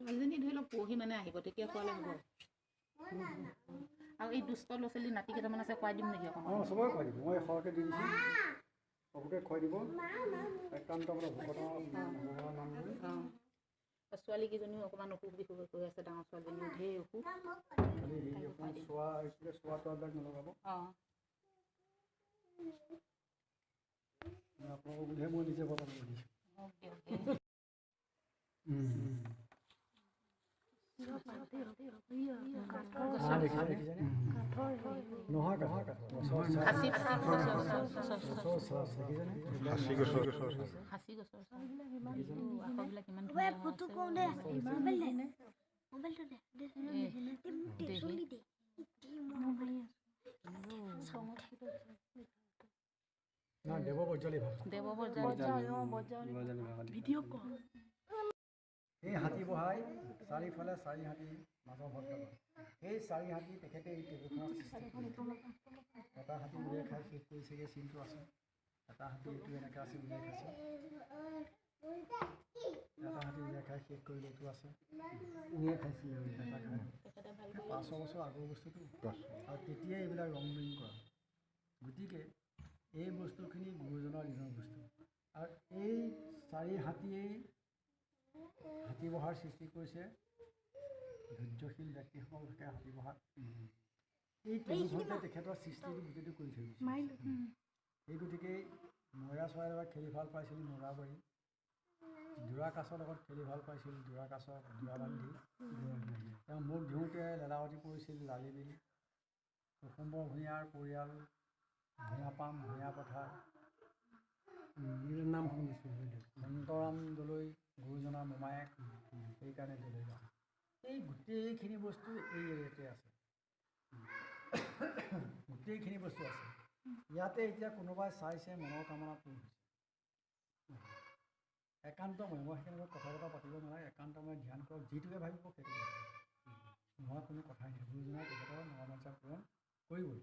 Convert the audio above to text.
ছোৱালীজনী ধৰি লওক পৰহি মানে আহিব তেতিয়া খোৱালে হ'ব আৰু এই দুষ্ট ল'ৰা ছোৱালী নাতি কেইটামান আছে খুৱাই দিম নেকি অকণমান চবকে খুৱাই দিব মই সৰহকৈ দি দিছোঁ চবকে খুৱাই দিব একান্ত মানে ভকতৰ নাম লৈ ছোৱালীকেইজনীও অকণমান অসুখ বিসুখ হৈ আছে ডাঙৰ ছোৱালীজনীও ঢেৰ অসুখ চোৱা তোৱাবিলাক নলগাব আপোনালোকৰ বুলিহে মই নিজে বনাব দিছোঁ এই হাতী বহাই চাৰিওফালে চাৰি হাতী মাজৰ ভদ্ৰ এই চাৰি হাতী তেখেতে এই টেবুলখনৰ সৃষ্টি এটা হাতী উলিয়াই খাই শেষ কৰিছেগৈ চিনটো আছে এটা হাতী এইটো এনেকৈ আছে উলিয়াই খাইছে এটা হাতী উলিয়াই খাই শেষ কৰিলে এইটো আছে উলিয়াই খাইছিলে এটা খাই 500 বছৰ আগৰ বস্তুটো আৰু তেতিয়াই এইবিলাক ৰং বিৰং কৰা গতিকে এই বস্তুখিনি গুৰুজনাৰ দিনৰ বস্তু আৰু এই চাৰি হাতীয়েই হাতী বহাৰ সৃষ্টি কৰিছে ধৈৰ্যশীল ব্যক্তিসকল থাকে হাতী বহাত এই টেবুলখনতে তেখেতৰ সৃষ্টিটো গোটেইটো কৰি থৈ গৈছে এই গতিকে মইৰা চৰাইৰ লগত খেলি ভাল পাইছিল মৰাবাৰী যোৰা কাছৰ লগত খেলি ভাল পাইছিল যোৰা কাছৰ যোৰা বান্ধি তেওঁ মোক দিওঁতে লেলাৱতী পৰিছিল লালি বিল কুসুম্বৰ ভূঞাৰ পৰিয়াল ভূঞাপাম ভূঞা পথাৰ নাম শুনিছোঁ অন্তৰাম দলৈ গুৰুজনাৰ মোমায়েক সেইকাৰণে দলৈ যাওঁ এই গোটেইখিনি বস্তু এই এৰিয়াতে আছে গোটেইখিনি বস্তু আছে ইয়াতে এতিয়া কোনোবাই চাইছে মনৰ কামনা পূৰ হৈছে একান্তময় মই সেইখিনি কথা বতৰা পাতিব নালাগে একান্তময় ধ্যান কৰক যিটোকে ভাবিব সেইটোকে মই কোনো কথাই নাই গুৰুজনাই তেখেতৰ মনোবাঞ্ছা পূৰণ কৰিবই